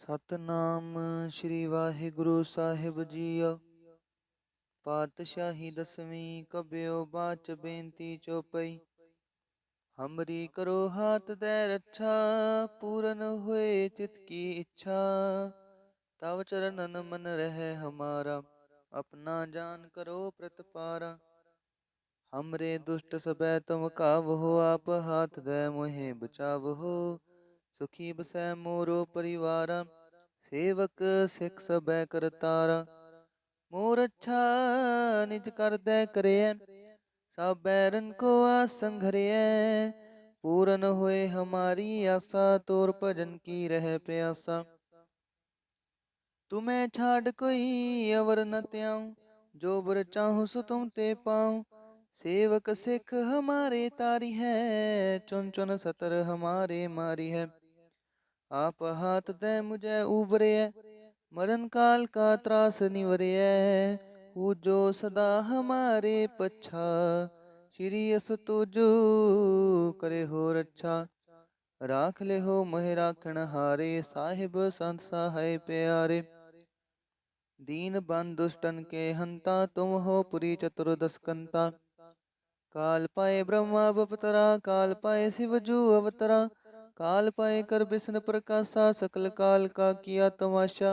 ਸਤਨਾਮ ਸ੍ਰੀ ਵਾਹਿਗੁਰੂ ਸਾਹਿਬ JIO. ਪਾਤਸ਼ਾਹੀ ਦਸਵੀਂ ਕਬਿਓ ਬਾਚ ਬੇਨਤੀ ਚੋਪਈ। ਹਮਰੀ ਕਰੋ ਹਾਥ ਦੈ ਰੱਛਾ, ਪੂਰਨ ਹੋਏ ਚਿਤ ਕੀ ਇੱਛਾ। ਤਵ ਚਰਨਨ ਮਨ ਰਹਿ ਹਮਾਰਾ, ਆਪਣਾ ਜਾਨ ਕਰੋ ਪ੍ਰਤਪਾਰਾ। हमरे दुष्ट सबै तुम कावहो, आप हाथ दे मोहे बचावहो। सुखी बसै मोरो परिवारा, सेवक सिख सबै करतारा। मोर अच्छा निज कर दे करिय, सब बैरन को आसन घरिय। पूरन होए हमारी आशा, तोर भजन की रह प्यासा। तुम्हें छाड़ कोई अवर न त्याऊं, जो बर चाहूं सो तुम ते पाऊं। सेवक सिख हमारे तारी है, चुन चुन सतर हमारे मारी है। आप हाथ दे मुझे उबरे, मरण काल का त्रास निवरे। पूजो सदा हमारे पच्छा, श्री अस तुजो करे हो रच्छा। राख ले हो मोह राखण हारे, साहिब संत सहाय प्यारे। दीन बंद दुष्टन के हंता, तुम हो पुरी चतुर्दश कंता। काल पाए ब्रह्मा बपतरा, काल पाए शिव जू अवतरा। काल पाए कर विष्णु प्रकाशा, सकल काल का किया तमाशा।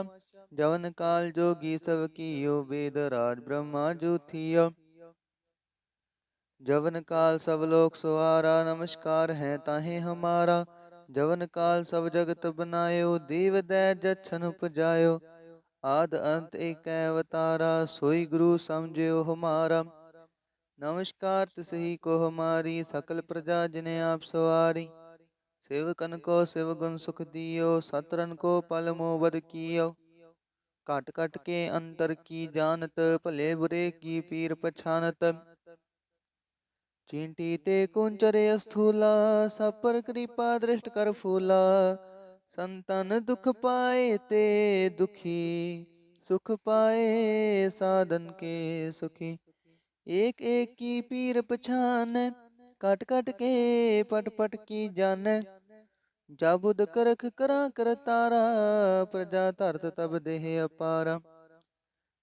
जवन काल जोगी सब कियो, वेद राज ब्रह्मा जू थियो। जवन काल सब लोक सवारा, नमस्कार है ताहे हमारा। जवन काल सब जगत बनायो, देव दै जछन उपजायो। आद अंत एक अवतारा, सोई गुरु समझियो हमारा। नमस्कार तिसही को हमारी, सकल प्रजा जिन्हें आप सवारी। सेवकन को शिव गुण सुख दियो, सतरन को पल मोबद कियो। काट काट के अंतर की जानत, भले बुरे की पीर पछानत। चींटी ते कुंचरे स्थूला, सब पर कृपा दृष्ट कर फूला। संतन दुख पाए ते दुखी, सुख पाए साधन के सुखी। एक एक की पीर पछान, कट कट के पट पट की जान। जाबुद करख करा कर तारा, प्रजा धरत तब देह अपारा।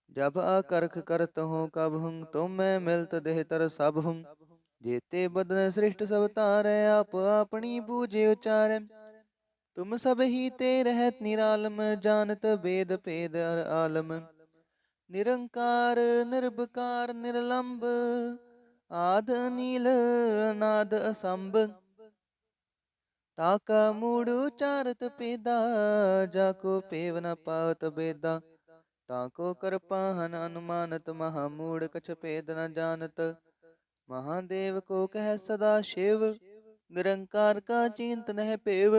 जब आकरख करत हूँ कब हूँ, तुम मैं मिलत देह तर सब हूँ। जेते बदन सृष्ट सब तारै, आप अपनी बूझे उचारै। तुम सब ही ते रहत निरालम, जानत वेद भेद हर आलम। निरंकार निर्विकार निर्लंब, आद नील अनाद असंभ। ताका मूड़ उचारत पेदा, जाको पेव न पावत बेदा। ताको कर पाहन अनुमानत, महामूढ़ कछ भेद न जानत। महादेव को कह सदा शिव, निरंकार का चिंतन है पेव।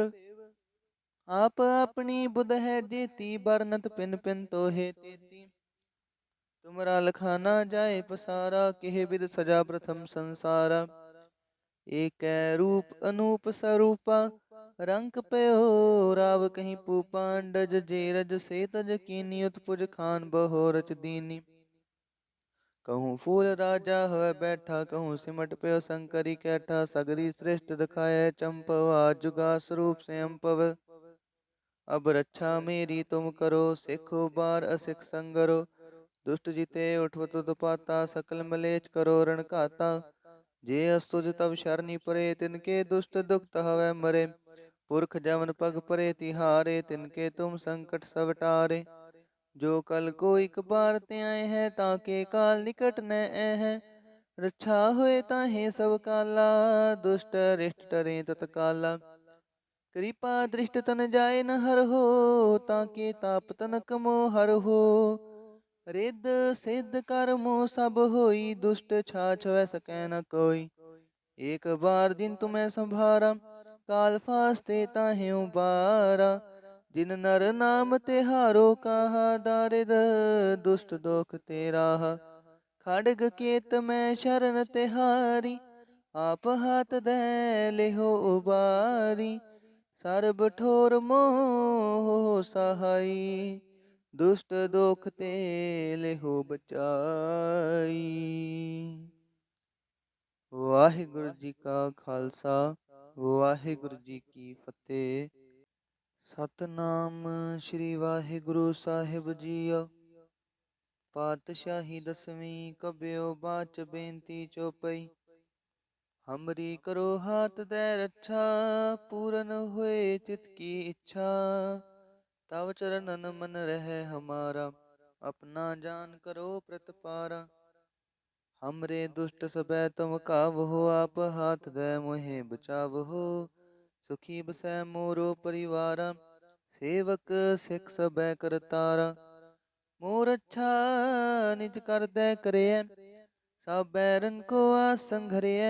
आप अपनी बुध है जेती, बरनत पिन पिन तो है तेती। तुमरा लखाना जाए पसारा, केह विद सजा प्रथम संसारा। एक रूप अनूप स्वरूपा, रंक पयो राव कहीं पूपा। डज जेरज से तज कीनी, उत्पुज खान बहो रच दीनी। कहूँ फूल राजा है बैठा, कहूँ सिमट पयो शंकरी कैठा। सगरी श्रेष्ठ दिखाए चंपवा, जुगा स्वरूप से अम्पव। अब रक्षा मेरी तुम करो, सिखो बार असिख संगरो। दुष्ट जिते उठवत दुपाता, सकल मलेच करो रण घाता। जे असुज तब शरणी परे, तिनके दुष्ट दुखत हवै मरे। पुरख जमन पग परे तिहारे, तिनके तुम संकट सब टारे। जो कल को एक बार त्याए है, ताके काल निकट न है। रक्षा होए ताहे सब काला, दुष्ट रिष्ट टरे तत्काला। कृपा दृष्ट तन जाए न हर हो, ताके ताप तनक मो हर हो। रिद सिद्ध कर्मो सब होई, दुष्ट छाछ वै सकै न कोई। एक बार दिन तुम्हें संभारा, काल फास्ते ताहे उबारा। जिन नर नाम तिहारो कहा, दारिद दुष्ट दोख तेरा। खड़ग केत में शरण तिहारी, आप हाथ दे लेहो उबारी। सर्ब ठोर मोह सहाई, दुष्ट दोख ते लेहो बचाई। वाहिगुरु जी का खालसा, वाहिगुरु जी की फतेह। ਸਤਨਾਮ ਸ੍ਰੀ ਵਾਹਿਗੁਰੂ ਸਾਹਿਬ ਜੀਓ। ਪਾਤਸ਼ਾਹੀ ਦਸਵੀਂ ਕਬਿਓ ਬਾਚ ਬੇਨਤੀ ਚੋਪਈ। ਹਮਰੀ ਕਰੋ ਹਾਥ ਦੈ ਰੱਛਾ, ਪੂਰਨ ਹੋਏ ਚਿਤ ਕੀ ਇੱਛਾ। ਤਵ ਚਰਨਨ ਮਨ ਰਹਿ ਹਮਾਰਾ, ਆਪਣਾ ਜਾਨ ਕਰੋ ਪ੍ਰਤਪਾਰਾ। हमरे दुष्ट सबै तुम कावहो, आप हाथ दे मोहे बचावहो। सुखी बसै मोरो परिवारा, सेवक सिख सबै करतारा। मोर अच्छा निज कर दे करिय, सब बैरन को आसन घरिय।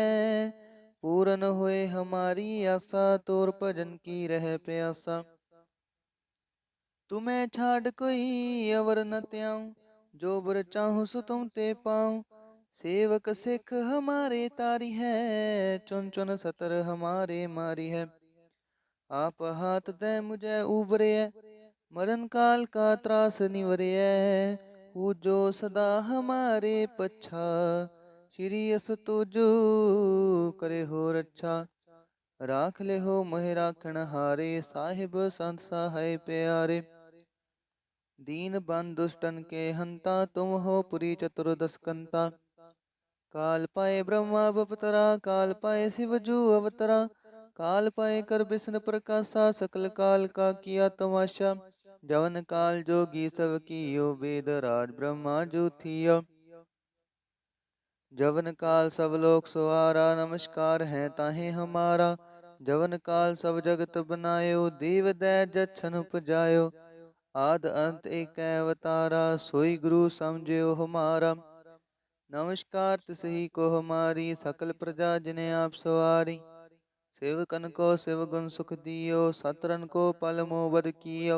पूरन होए हमारी आशा, तोर भजन की रह प्यासा। तुम्हें छाड़ कोई अवर न त्याऊं, जो बर चाहूं सो तुम ते पाऊं। सेवक सिख हमारे तारी है, चुन चुन सतर हमारे मारी है। आप हाथ दे मुझे उबरे, मरण काल का त्रास निवरे। जो सदा हमारे पच्छा, श्री अस तुजो करे हो रच्छा। राख ले हो मोह राखण हारे, साहिब संत सहाय प्यारे। दीन बंद दुष्टन के हंता, तुम हो पुरी चतुर्दश कंता। काल पाए ब्रह्मा बपतरा, काल पाए शिव जू अवतरा। काल पाए कर विष्णु प्रकाशा, सकल काल का किया तमाशा। जवन काल जोगी सब कियो, वेद राज ब्रह्मा जो थियो। जवन काल सब लोक सवारा, नमस्कार है ताहे हमारा। जवन काल सब जगत बनायो, देव दै जछन उपजायो। आद अंत एक अवतारा, सोई गुरु समझियो हमारा। नमस्कार तिसही को हमारी, सकल प्रजा जिने आप सवारी। सेवकन को शिव गुण सुख दियो, सतरन को पल मोबद कियो।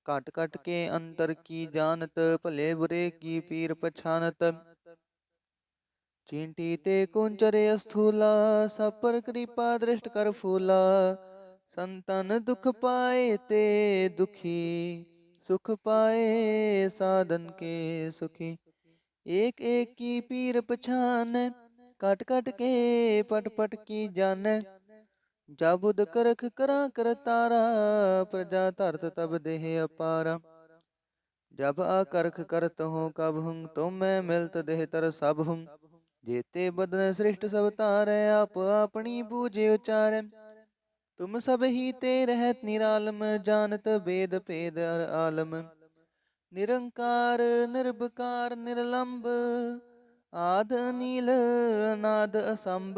कट कट के अंतर की जानत, भले बुरे की पीर पछानत। चींटी ते कुंचरे स्थूला, सब पर कृपा दृष्ट कर फूला। संतन दुख पाए ते दुखी, सुख पाए साधन के सुखी। एक एक की पीर पछान, कट कट के पट पट की जान। जाबुद करख करा कर तारा, प्रजा धरत तब देह अपारा। जब आकरख करत हो कब हुं, तुम मैं मिलत देह तर सब हुं। जेते बदन सृष्ट सब तारै, आप अपनी बूझे उचारै। तुम सब ही ते रहत निरालम, जानत वेद भेद अर आलम। निरंकार निर्विकार निर्लंब, आद नील अनाद असंभ।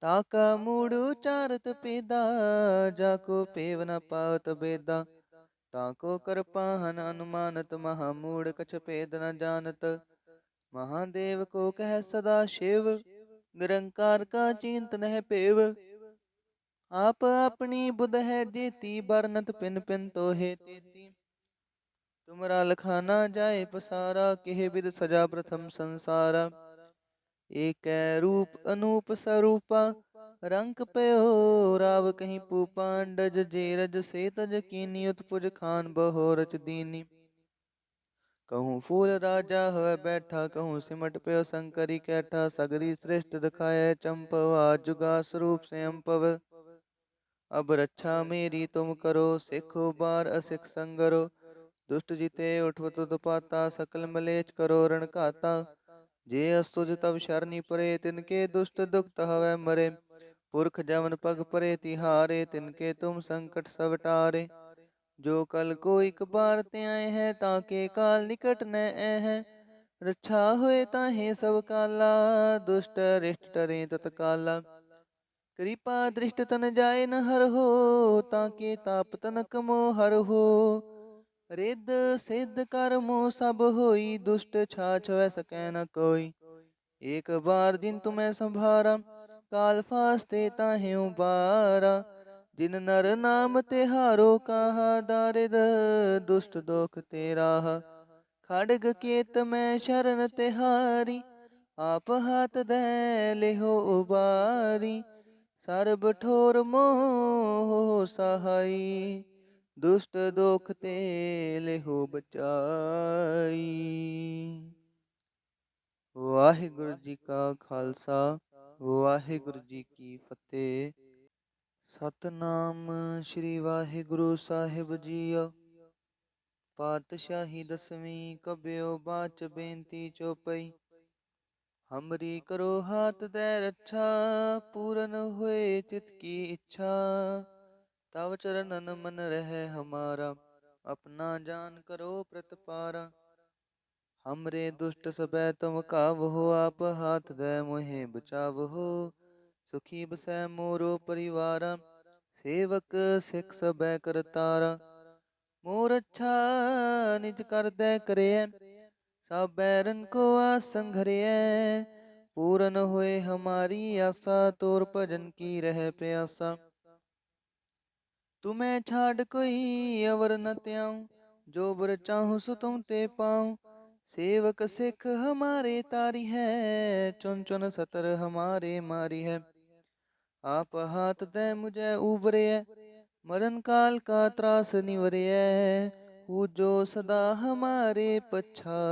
ताका मूड़ उचारत पेदा, जाको पेव न पावत बेदा। ताको कर पाहन अनुमानत, महामूढ़ कछ भेद न जानत। महादेव को कह सदा शिव, निरंकार का चिंत नह पेव। आप अपनी बुध है जेती, बरनत पिन पिन तो है तेती। तुमरा लखाना जाए पसारा, केह विद सजा प्रथम संसारा। एक रूप अनूप स्वरूपा, रंग पयो राव कहीं पूपा। डज जेरज से तज कीनी, उत्पुज खान बहो रच दीनी। कहूँ फूल राजा है बैठा, कहूँ सिमट पयो शंकरी कैठा। सगरी श्रेष्ठ दिखाए चंपवा, जुगा स्वरूप से अम्पव। अब रक्षा मेरी तुम करो, सिखो बार असिख संगरो। दुष्ट जिते उठवत दुपाता, सकल मलेच करो रण घाता। जे असुज तब शरणी परे, तिनके दुष्ट दुखत हवै मरे। पुरख जमन पग परे तिहारे, तिनके तुम संकट सब टारे। जो कल को एक बार ते आए हैं, ताके काल निकट न है। रक्षा होए ताहे सब काला, दुष्ट रिष्ट टरे तत्काला। कृपा दृष्ट तन जाए न हर हो, ताके ताप तनक मोह हर हो। रिद सिद्ध कर्मो सब होई, दुष्ट छाछ वै सकै न कोई। एक बार दिन तुम्हें संभारा, काल फास्ते ताहे उबारा। जिन नर नाम तिहारो कहा, दारिद दुष्ट दोख तेरा। खड़ग केत में शरण तिहारी, आप हाथ दे लेहो उबारी। सर्ब ठोर मोह सहाई, दुष्ट दोख ते लेहो बचाई। वाहिगुरु जी का खालसा, वाहिगुरु जी की फतेह। ਸਤਨਾਮ ਸ੍ਰੀ ਵਾਹਿਗੁਰੂ ਸਾਹਿਬ ਜੀਓ। ਪਾਤਸ਼ਾਹੀ ਦਸਵੀਂ ਕਬਿਓ ਬਾਚ ਬੇਨਤੀ ਚੋਪਈ। ਹਮਰੀ ਕਰੋ ਹਾਥ ਦੈ ਰੱਛਾ, ਪੂਰਨ ਹੋਏ ਚਿਤ ਕੀ ਇੱਛਾ। ਤਵ ਚਰਨਨ ਮਨ ਰਹਿ ਹਮਾਰਾ, ਆਪਣਾ ਜਾਨ ਕਰੋ ਪ੍ਰਤਪਾਰਾ। हमरे दुष्ट सबै तुम कावहो, आप हाथ दे मोहे बचावहो। सुखी बसै मोरो परिवारा, सेवक सिख सबै करतारा। मोर अच्छा निज कर दे करिय, सब बैरन को आसन घरिय। पूरन होए हमारी आशा, तोर भजन की रह प्यासा। तुम्हें छाड़ कोई अवर न त्याऊं, जो बर चाहूं सो तुम ते पाऊं। सेवक सिख हमारे तारी है, चुन चुन सतर हमारे मारी है। आप हाथ दे मुझे उबरे, मरण काल का त्रास निवरे। जो सदा हमारे पच्छा,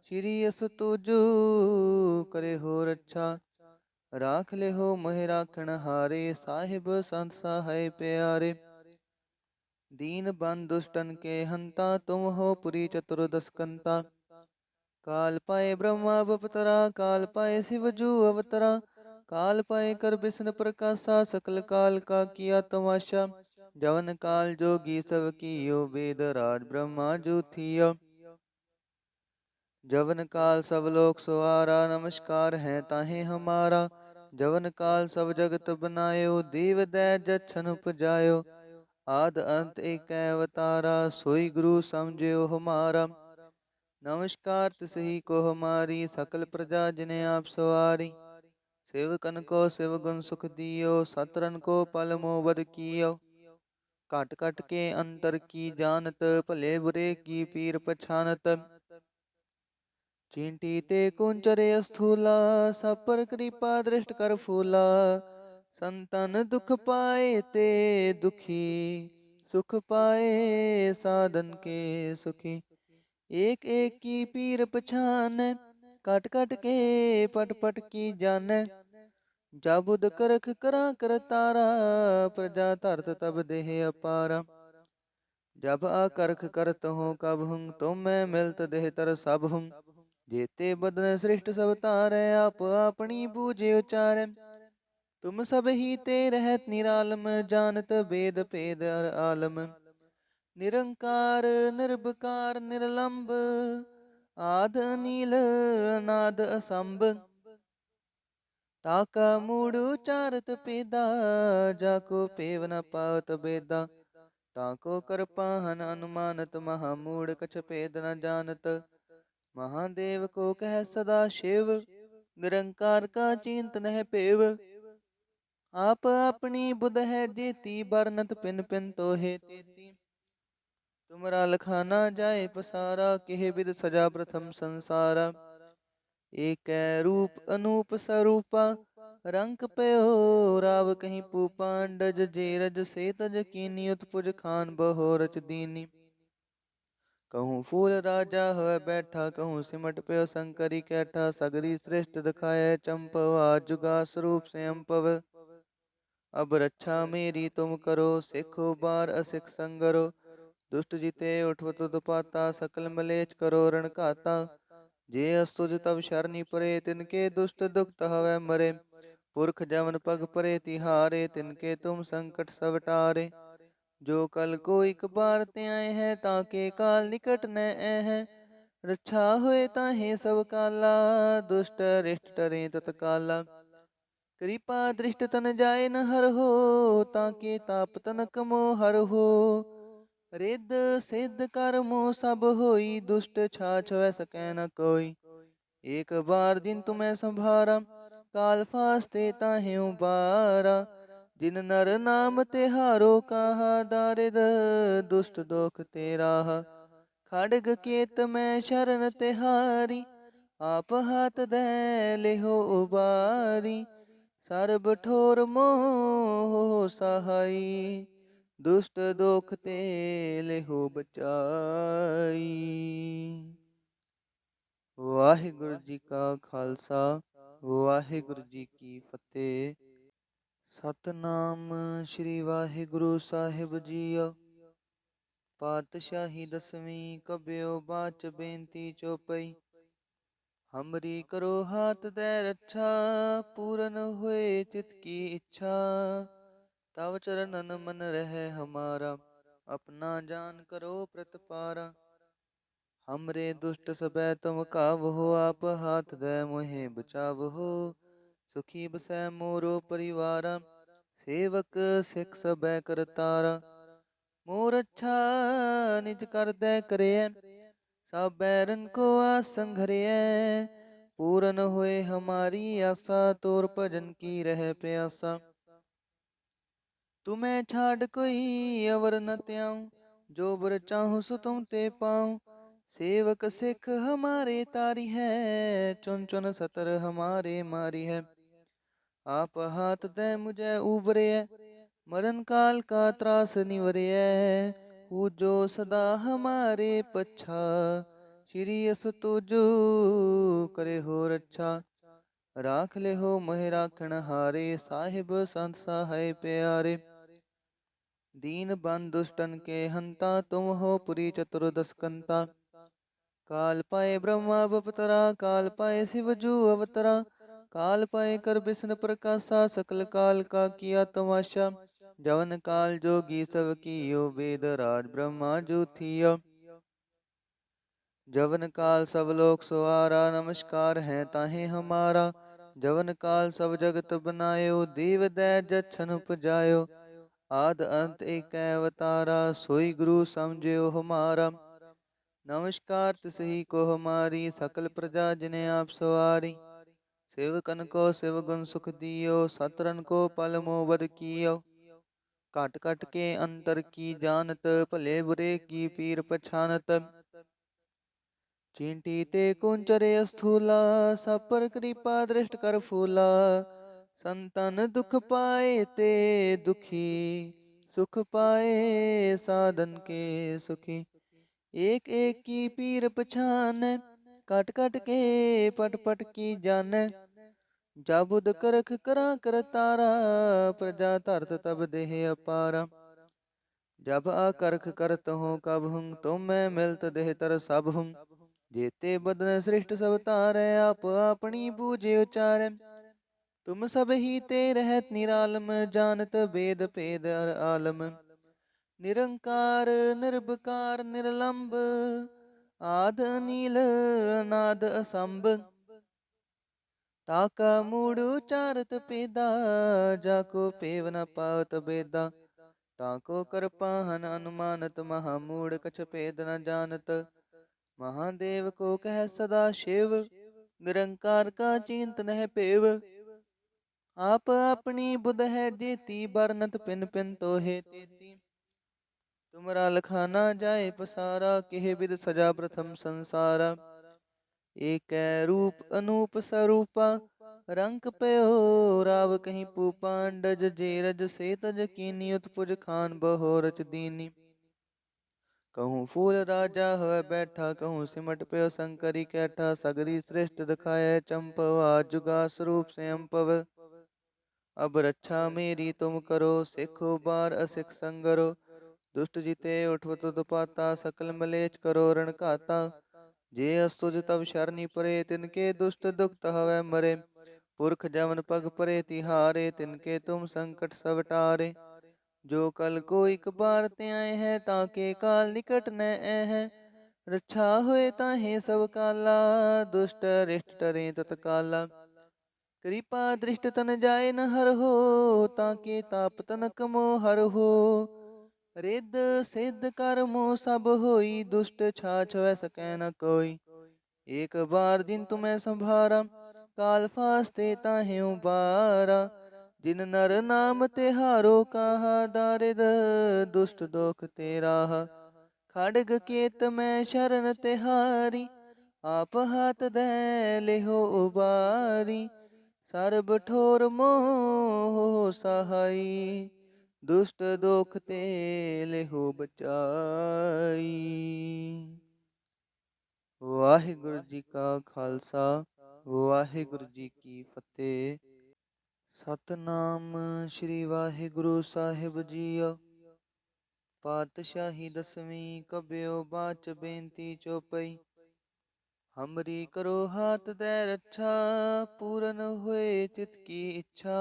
श्री अस तुजु करे हो रच्छा। राख ले हो मोहि राखण हारे, साहिब संत सहाय प्यारे। दीन बंद दुष्टन के हंता, तुम हो पुरी चतुर्दश कंता। काल पाए ब्रह्मा बपतरा, काल पाए शिव जू अवतरा। काल पाए कर विष्णु प्रकाशा, सकल काल का किया तमाशा। जवन काल जोगी सब कियो, वेद राज ब्रह्मा जू थियो। जवन काल सब लोक सवारा, नमस्कार है ताहे हमारा। जवन काल सब जगत बनायो, देव दै जछन उपजायो। आद अंत एक अवतारा, सोई गुरु समझियो हमारा। नमस्कार तिसही को हमारी, सकल प्रजा जिने आप सवारी। सेवकन को शिव गुण सुख दियो, सतरन को पल मोबद कियो। काट काट के अंतर की जानत, भले बुरे की पीर पछानत। चींटी ते कुंचरे स्थूला, सब पर कृपा दृष्ट कर फूला। संतन दुख पाए ते दुखी, सुख पाए साधन के सुखी। एक एक की पीर पछान, कट कट के पट पट की जान। जाबुद करख करा कर तारा, प्रजा धरत तब देह अपारा। जब आकरख करत हो कब हुं, तुम मैं मिलत देह तर सब हुं। जेते बदन सृष्ट सब तारै, आप अपनी बूझे उचारै। तुम सब ही ते रहत निरालम, जानत वेद भेद अर आलम। निरंकार निर्विकार निर्लंब, आद नील अनाद असंभ। ताका मूड उचारत पेदा, जाको पेव न पावत बेदा। ताको कर पाहन अनुमानत, महामूड कछ भेद न जानत। महादेव को कह सदा शिव, निरंकार का चिंत नह पेव। आप अपनी बुध है जेती, बरनत पिन पिन तो है तेती। तुमरा लखाना जाए पसारा, केह विद सजा प्रथम संसारा। एक रूप अनूप स्वरूपा, रंग पयो राव कहीं पूपा। डज जेरज से तज कीनी, उत्पुज खान बहोरच दीनी। कहूँ फूल राजा है बैठा, कहूँ सिमट पयो शंकरी कैठा। सगरी श्रेष्ठ दिखाए चंपवा, जुगा स्वरूप से अम्पव। अब रक्षा मेरी तुम करो, सिखो बार असिख संगरो। दुष्ट जिते उठवत दुपाता, सकल मलेच करो रण घाता। जे असुज तब शरणी परे, तिनके दुष्ट दुखत हवै मरे। पुरख जमन पग परे तिहारे, तिनके तुम संकट सब टारे। जो कल को एक बार ते आए हैं, ताके काल निकट न है। रक्षा होए ताहे सब काला, दुष्ट रिष्ट टरे तत्काला। कृपा दृष्ट तन जाए न हर हो, ताके ताप तनक मोह हर हो। रिद सिद्ध कर्मो सब होई, दुष्ट छाछ वै सकै न कोई। एक बार जिन तुम्हें संभारा, काल फास्ते ताहे उबारा। जिन नर नाम तिहारो कहा, दारिद दुष्ट दोख तेरा। खड़ग केत में शरण तिहारी, आप हाथ दे लेहो उबारी। सर्ब ठोर मोह सहाई, दुष्ट दोख ते लेहो बचाई। वाहिगुरु जी का खालसा, वाहिगुरु जी की फतेह। ਸਤਨਾਮ ਸ੍ਰੀ ਵਾਹਿਗੁਰੂ ਸਾਹਿਬ ਜੀਓ। ਪਾਤਸ਼ਾਹੀ ਦਸਵੀਂ ਕਬਿਓ ਬਾਚ ਬੇਨਤੀ ਚੋਪਈ। ਹਮਰੀ ਕਰੋ ਹਾਥ ਦੈ ਰੱਛਾ, ਪੂਰਨ ਹੋਏ ਚਿਤ ਕੀ ਇੱਛਾ। ਤਵ ਚਰਨਨ ਮਨ ਰਹਿ ਹਮਾਰਾ, ਆਪਣਾ ਜਾਨ ਕਰੋ ਪ੍ਰਤਪਾਰਾ। हमरे दुष्ट सबै तुम कावहो, आप हाथ दे मोहे बचावहो। सुखी बसै मोरो परिवारा, सेवक सिख सबै करतारा। मोर अच्छा निज कर दे करिय, सब बैरन को आसन घरिय। पूरन होए हमारी आशा, तोर भजन की रह प्यासा। तुम्हें छाड़ कोई अवर न त्याऊं, जो बर चाहूं सो तुम ते पाऊं। सेवक सिख हमारे तारी है, चुन चुन सतर हमारे मारी है। आप हाथ दे मुझे उबरे, मरण काल का त्रास निवरे। पूजो सदा हमारे पच्छा, श्री अस तुजो करे हो रच्छा। राख ले हो मोहि राखण हारे, साहिब संत सहाय प्यारे। दीन बंधु दुष्टन के हंता, तुम हो पुरी चतुर्दश कंता। काल पाए ब्रह्मा बपतरा, काल पाए शिव जू अवतरा। काल पाए कर विष्णु प्रकाशा, सकल काल का किया तमाशा। जवन काल जोगी सब कियो, वेद राज ब्रह्मा जू थियो। जवन काल सब लोक सवारा, नमस्कार है ताहे हमारा। जवन काल सब जगत बनायो, देव दै जछन उपजायो। आद अंत एक अवतारा, सोई गुरु समझियो हमारा। नमस्कार तिसही को हमारी, सकल प्रजा जिन्हें आप सवारी। सेवकन को शिव गुण सुख दियो, सतरन को पल मोबद कियो। कट कट के अंतर की जानत, भले बुरे की पीर पछानत। चींटी ते कुंचरे स्थूला, सब पर कृपा दृष्ट कर फूला। संतन दुख पाए ते दुखी, सुख पाए साधन के सुखी। एक एक की पीर पछान, कट कट के पट पट की जान। जाबुद करख करा कर तारा, प्रजा धरत तब देह अपारा। जब आकरख करत हूँ कब हूँ, तुम मैं मिलत देह तर सब हूँ। जेते बदन सृष्ट सब तारै, आप अपनी बूझे उचारै। तुम सब ही ते रहत निरालम, जानत वेद भेद हर आलम। निरंकार निर्विकार निर्लंब, आद नील अनाद असंभ। ताका मूड़ उचारत पेदा, जाको पेव न पावत बेदा। ताको कर पाहन अनुमानत, महामूढ़ कछ भेद न जानत। महादेव को कह सदा शिव, निरंकार का चिंत नह पेव। आप अपनी बुध है जेती, बरनत पिन पिन तो है तेती। तुमरा लखाना जाए पसारा, केह विद सजा प्रथम संसारा। एक रूप अनूप स्वरूपा, रंक पयो राव कहीं पूपा। डज जेरज से तज कीनी, उत्पुज खान बहो रच दीनी। कहूँ फूल राजा है बैठा, कहूँ सिमट पयो शंकरी कैठा। सगरी श्रेष्ठ दिखाए चंपवा, जुगा स्वरूप से अम्पव। अब रक्षा मेरी तुम करो, सिखो बार असिख संगरो। दुष्ट जिते उठवत दुपाता, सकल मलेच करो रण घाता। जे असुज तब शरणी परे, तिनके दुष्ट दुखत हवै मरे। पुरख जमन पग परे तिहारे, तिनके तुम संकट सब टारे। जो कल को एक बार ते आए हैं, ताके काल निकट न है। रक्षा होए ताहे सब काला, दुष्ट रिष्ट टरे तत्काला। कृपा दृष्ट तन जाए न हर हो, ताके ताप तनक मो हर हो। रिद सिद्ध कर्मो सब होई, दुष्ट छाछ वै सकै न कोई। एक बार दिन तुम्हें संभारा, काल फास्ते ताहे उबारा। जिन नर नाम तिहारो कहा, दारिद दुष्ट दोख तेरा। खड़ग केत में शरण तिहारी, आप हाथ दे लेहो उबारी। सर्ब ठोर मोह सहाई, दुष्ट दोख ते लेहो बचाई। वाहिगुरु जी का खालसा, वाहिगुरु जी की फतेह। ਸਤਨਾਮ ਸ੍ਰੀ ਵਾਹਿਗੁਰੂ ਸਾਹਿਬ ਜੀਓ। ਪਾਤਸ਼ਾਹੀ ਦਸਵੀਂ ਕਬਿਓ ਬਾਚ ਬੇਨਤੀ ਚੋਪਈ। ਹਮਰੀ ਕਰੋ ਹਾਥ ਦੈ ਰੱਛਾ, ਪੂਰਨ ਹੋਏ ਚਿਤ ਕੀ ਇੱਛਾ।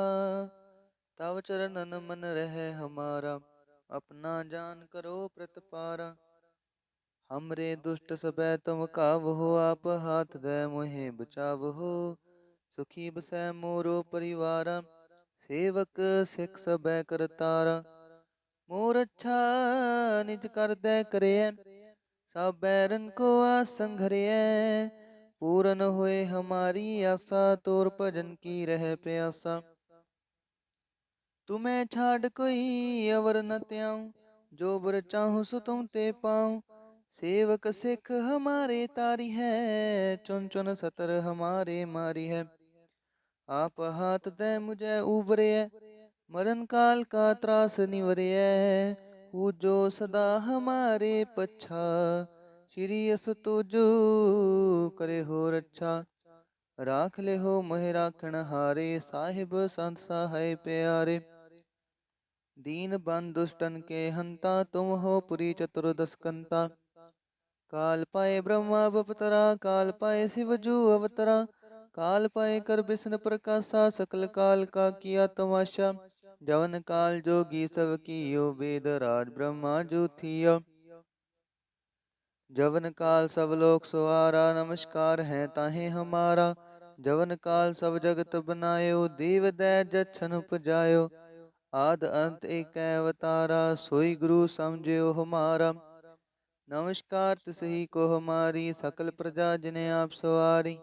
ਤਵ ਚਰਨਨ ਮਨ ਰਹਿ ਹਮਾਰਾ, ਆਪਣਾ ਜਾਨ ਕਰੋ ਪ੍ਰਤਪਾਰਾ। हमरे दुष्ट सबै तुम कावहो, आप हाथ दे मोहे बचावहो। सुखी बसै मोरो परिवारा, सेवक सिख सबै करतारा। मोर अच्छा निज कर दे करिय, सब बैरन को आसन घरिय। पूरन होए हमारी आशा, तोर भजन की रह प्यासा। तुम्हें छाड़ कोई अवर न त्याऊं, जो बर चाहूं सो तुम ते पाऊं। सेवक सिख हमारे तारी है, चुन चुन सतर हमारे मारी है। आप हाथ दे मुझे उबरे, मरण काल का त्रास निवरे। हूँ जो सदा हमारे पच्छा, श्री अस तुजु करे हो रच्छा। राख ले हो मोह राखण हारे, साहिब संत सहाय प्यारे। दीन बंद दुष्टन के हंता, तुम हो पुरी चतुर्दश कंता। काल पाए ब्रह्मा बपतरा, काल पाए शिव जू अवतरा। काल पाए कर विष्णु प्रकाशा, सकल काल का किया तमाशा। जवन काल जोगी सब कियो, वेद राज ब्रह्मा जू थियो। जवन काल सब लोक सवारा, नमस्कार है ताहे हमारा। जवन काल सब जगत बनायो, देव दै जछन उपजायो। आद अंत एक अवतारा, सोई गुरु समझियो हमारा। नमस्कार तिसही को हमारी, सकल प्रजा जिने आप सवारी।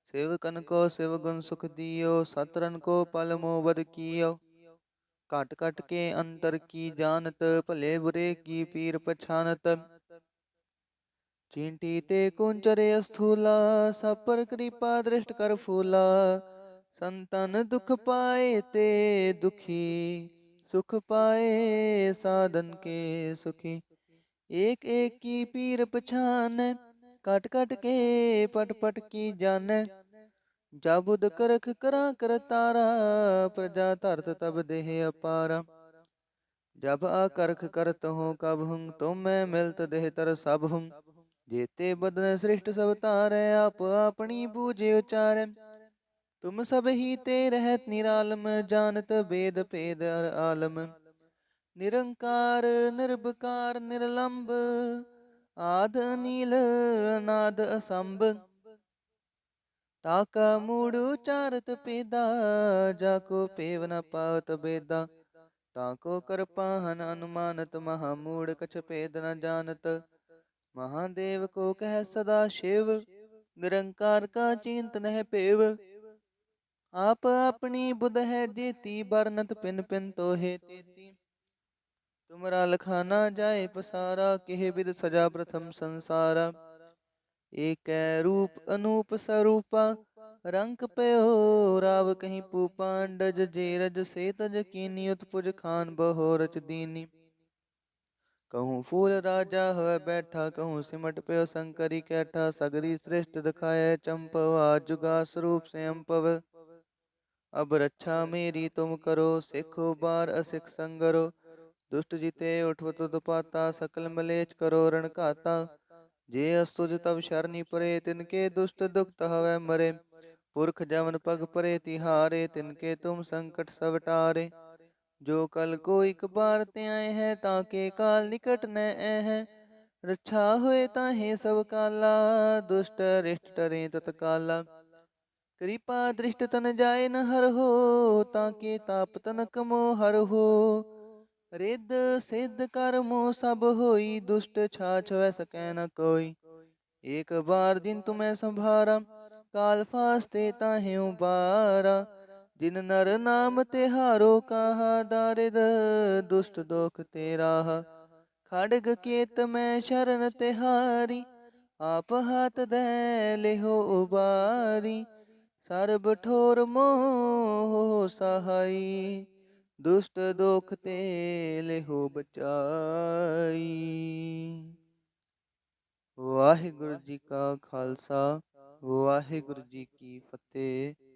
सेवकन को शिव गुण सुख दियो, सतरन को पल मोबद कियो। कट कट के अंतर की जानत, भले बुरे की पीर पछानत। चींटी ते कुंचरे स्थूला, सब पर कृपा दृष्ट कर फूला। संतन दुख पाए ते दुखी, सुख पाए साधन के सुखी। एक एक की पीर पछान, कट कट के पट पट की जान। जाबुद करख करा कर तारा, प्रजा धरत तब देह अपारा। जब आकरख करत हो कब हुं, तुम मैं मिलत देह तर सब हुं। जेते बदन सृष्ट सब तारै, आप अपनी बूझे उचार। तुम सब ही ते रहत निरालम, जानत वेद भेद अर आलम। निरंकार निर्विकार निर्लंब, आद नील अनाद असंभ। ताका मूड़ उचारत पेदा, जाको पेव न पावत बेदा। ताको कर पाहन अनुमानत, महामूढ़ कछ भेद न जानत। महादेव को कह सदा शिव, निरंकार का चिंत नह पेव। आप अपनी बुध है जेती, बरनत पिन पिन तो है तेती। तुमरा लखाना जाए पसारा, केह विद सजा प्रथम संसारा। एक रूप अनूप स्वरूपा, रंग पयो राव कहीं पूपा। डज जेरज से तज कीनी, उत्पुज खान बहो रच दीनी। कहूँ फूल राजा है बैठा, कहूँ सिमट पयो शंकरी कैठा। सगरी श्रेष्ठ दिखाए चंपवा, जुगा स्वरूप से अम्पव। अब रक्षा मेरी तुम करो, सिखो बार असिख संगरो। दुष्ट जिते उठवत दुपाता, सकल मलेच करो रण घाता। जे असुज तब शरणी परे, तिनके दुष्ट दुखत हवै मरे। पुरख जमन पग परे तिहारे, तिनके तुम संकट सब टारे। जो कल को एक बार ते आए हैं, ताके काल निकट न है। रक्षा होए ताहे सब काला, दुष्ट रिष्ट टरे तत्काला। कृपा दृष्ट तन जाए न हर हो, ताके ताप तनक मोह हर हो। रिद सिद्ध कर्मो सब होई, दुष्ट छाछ वै सकै न कोई। एक बार जिन तुम्हें संभारा, काल फास्ते ताहे उबारा। जिन नर नाम तिहारो कहा, दारिद दुष्ट दोख तेराहा। खड़ग केत में शरण तिहारी, आप हाथ दे लेहो उबारी। सर्ब ठोर मोह सहाई, दुष्ट दोख ते लेहो बचाई। वाहिगुरु जी का खालसा, वाहिगुरु जी की फतेह।